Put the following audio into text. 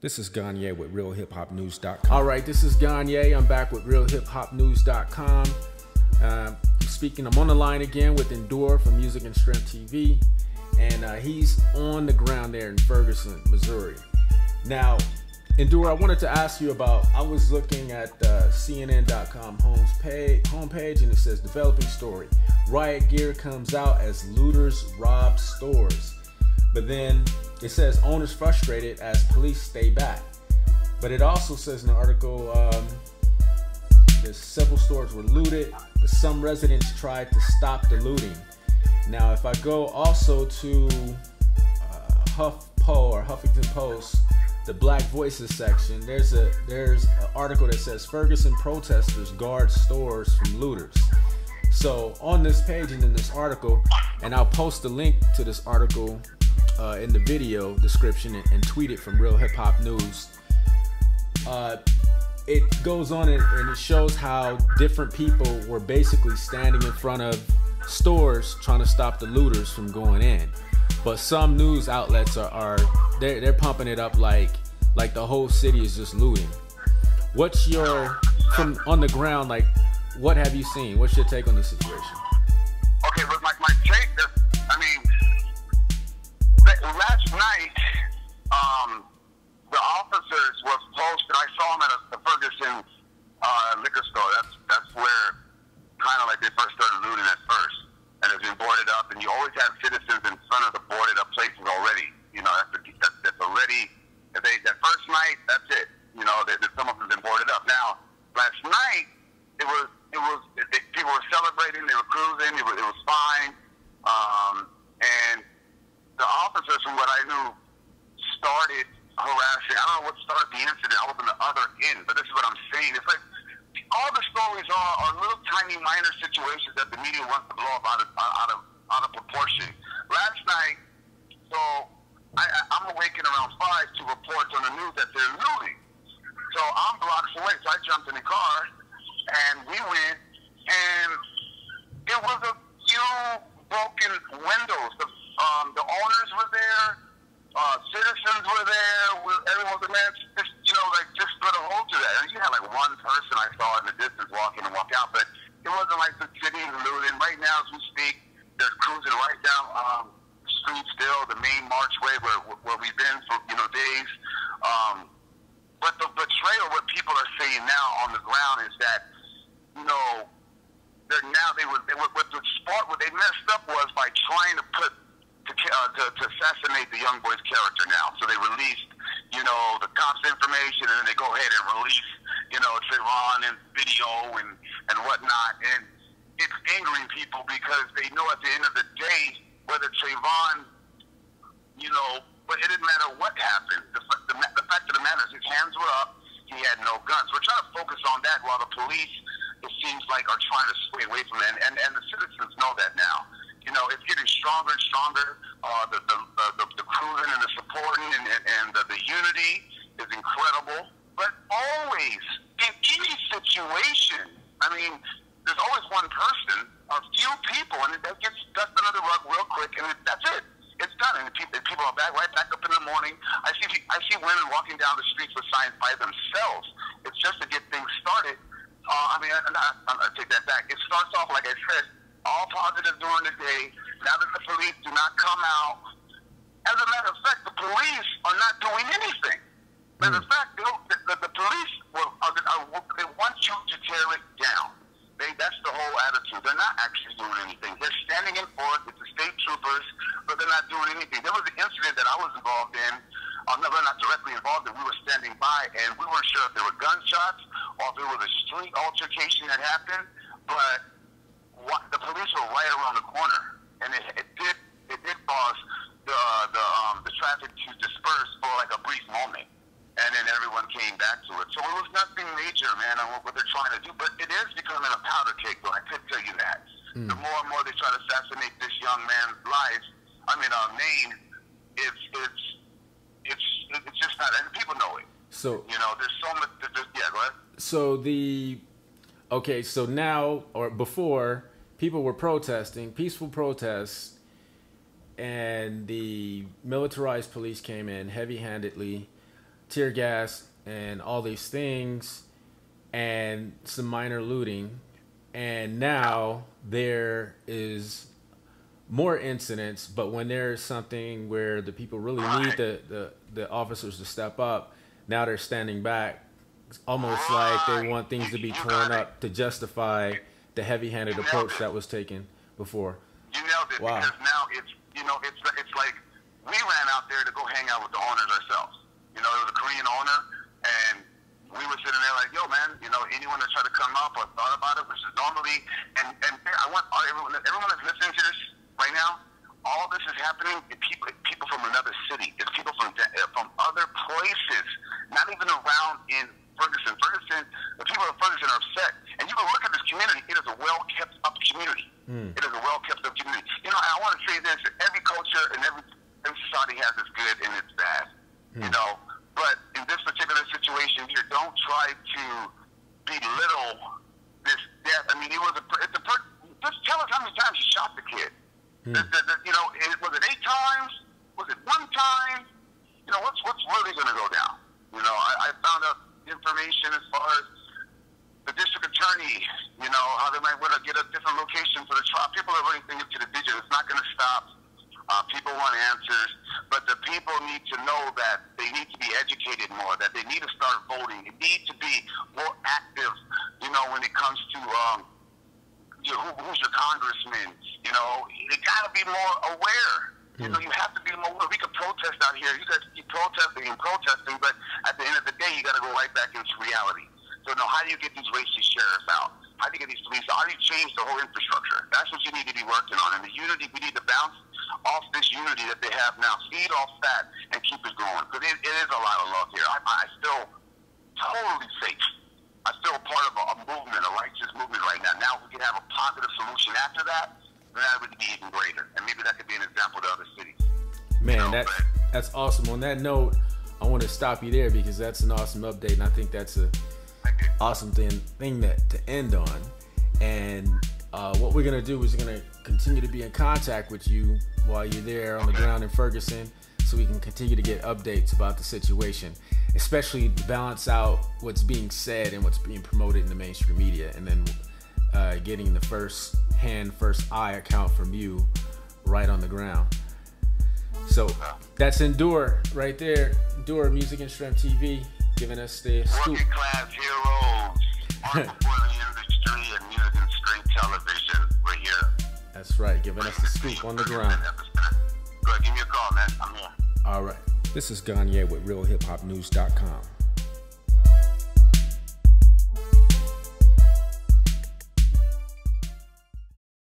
This is Gagne with RealHipHopNews.com. All right, this is Gagne. I'm back with RealHipHopNews.com. I'm on the line again with NDURE from Music and Strength TV, and he's on the ground there in Ferguson, Missouri. Now, NDURE, I wanted to ask you about, I was looking at CNN.com homepage, and it says, developing story. Riot gear comes out as looters rob stores. But then it says owners frustrated as police stay back. But it also says in the article that several stores were looted, but some residents tried to stop the looting. Now, if I go also to Huffington Post, the Black Voices section, there's an article that says Ferguson protesters guard stores from looters. So on this page and in this article, and I'll post the link to this article in the video description and tweet it from Real Hip Hop News. It goes on and it shows how different people were basically standing in front of stores trying to stop the looters from going in. But some news outlets they're pumping it up like the whole city is just looting. What's your, from on the ground, like, what have you seen? What's your take on the situation? Okay, but my take, I mean, last night, the officers were posted. I saw them at the Ferguson liquor store. That's where kind of like they first started looting at first, and it's been boarded up. And you always have citizens in front of the boarded up places already. You know, that's already. That first night, that's it. You know, some of them have been boarded up. Now, last night, people were celebrating. They were cruising. It was fine. And the officers, from what I knew, started harassing. I don't know what started the incident. I was on the other end, but this is what I'm saying. It's like all the stories are little tiny minor situations that the media wants to blow up out of proportion. Last night, so I'm awakened around 5 to reports on the news that they're looting. So I'm blocks away, so I jumped in the car and we went, and it was a few broken windows. The owners were there, citizens were there, everyone was there, just put a hold to that. And you had like one person I saw in the distance walking and walk out, but it wasn't like the city is looting. Right now, as we speak, they're cruising right down the street still, the main marchway where we've been for days. But the betrayal, what people are saying now on the ground is that, what they messed up was by trying to to assassinate the young boy's character now. So they released, the cops' information, and then they go ahead and release, Trayvon and video and whatnot. And it's angering people because they know at the end of the day, whether Trayvon, but it didn't matter what happened. The fact of the matter is his hands were up. He had no guns. We're trying to focus on that while the police, it seems like, are trying to sway away from it. And the citizens know that now. It's getting stronger and stronger. The cruising and the supporting and the unity is incredible. But always, in any situation, I mean, there's always one person, a few people, and that gets dusted under the rug real quick, and that's it. It's done, and people are right back up in the morning. I see women walking down the streets with signs by themselves. It's just to get things started. I take that back. It starts off, like I said, all positive during the day. Now that the police do not come out. As a matter of fact, the police are not doing anything. Matter of fact, the police they want you to tear it down. That's the whole attitude. They're not actually doing anything. They're standing in for it with the state troopers, but they're not doing anything. There was an incident that I was involved in. Not directly involved in. We were standing by, and we weren't sure if there were gunshots or if there was a street altercation that happened. But the police were right around the corner, and it did cause the traffic to disperse for like a brief moment. And then everyone came back to it. So it was nothing major, man, on what they're trying to do. But it is becoming a powder keg, though. I could tell you that. The more and more they try to assassinate this young man's life, name, it's just not, and people know it. So, there's so much, yeah, go ahead. So now, or before, people were protesting, peaceful protests, and the militarized police came in heavy-handedly. tear gas and all these things and some minor looting, and now there is more incidents. But when there's something where the people really need the officers to step up, now they're standing back. It's almost like they want things to be torn up to justify the heavy-handed approach that was taken before. You nailed it. Wow. Because now it's, you know, it's like we ran out there to go hang out with the owners ourselves. You know, it was a Korean owner, and we were sitting there like, yo, man, you know, anyone that tried to come up or thought about it, which is normally, and I want everyone that's listening to this right now, all this is happening to people from another city. It's people from other places, not even around in Ferguson. The people of Ferguson are upset. And you can look at this community. It is a well-kept-up community. It is a well-kept-up community. You know, I want to say this. Every culture and every society has its good and its bad. You know? But in this particular situation here, don't try to belittle this death. I mean, just tell us how many times you shot the kid. You know, was it 8 times? Was it 1 time? You know, what's really going to go down? You know, I found out information as far as the district attorney, you know, how they might want to get a different location for the trial. People are running things to the digital. It's not going to stop. People want answers, but the people need to know that they need to be educated more, that they need to start voting. They need to be more active, you know, when it comes to who's your congressman. You know, they got to be more aware. You know, you have to be more aware. We can protest out here. You guys keep protesting and protesting, but at the end of the day, you got to go right back into reality. So, no, how do you get these racist sheriffs out? How do you get these police out? How do you change the whole infrastructure? That's what you need to be working on. And the unity, we need to bounce off this unity that they have now. Feed off that and keep it going. Because it is a lot of love here. I feel totally safe. I feel part of a movement, a righteous movement right now. Now, if we can have a positive solution after that, then that would be even greater. And maybe that could be an example to other cities. Man, that's awesome. On that note, I want to stop you there because that's an awesome update, and I think that's a awesome thing to end on. And what we're going to do is we're going to continue to be in contact with you while you're there on the ground in Ferguson, so we can continue to get updates about the situation, especially to balance out what's being said and what's being promoted in the mainstream media, and then getting the first eye account from you right on the ground. So that's NDURE right there. NDURE Music and Strength TV, giving us the scoop. Working class heroes, for the industry and music and strength television. We're here. That's right, giving us the scoop on the ground. Go ahead, give me a call, man. I'm here. All right. This is Gagne with RealHipHopNews.com.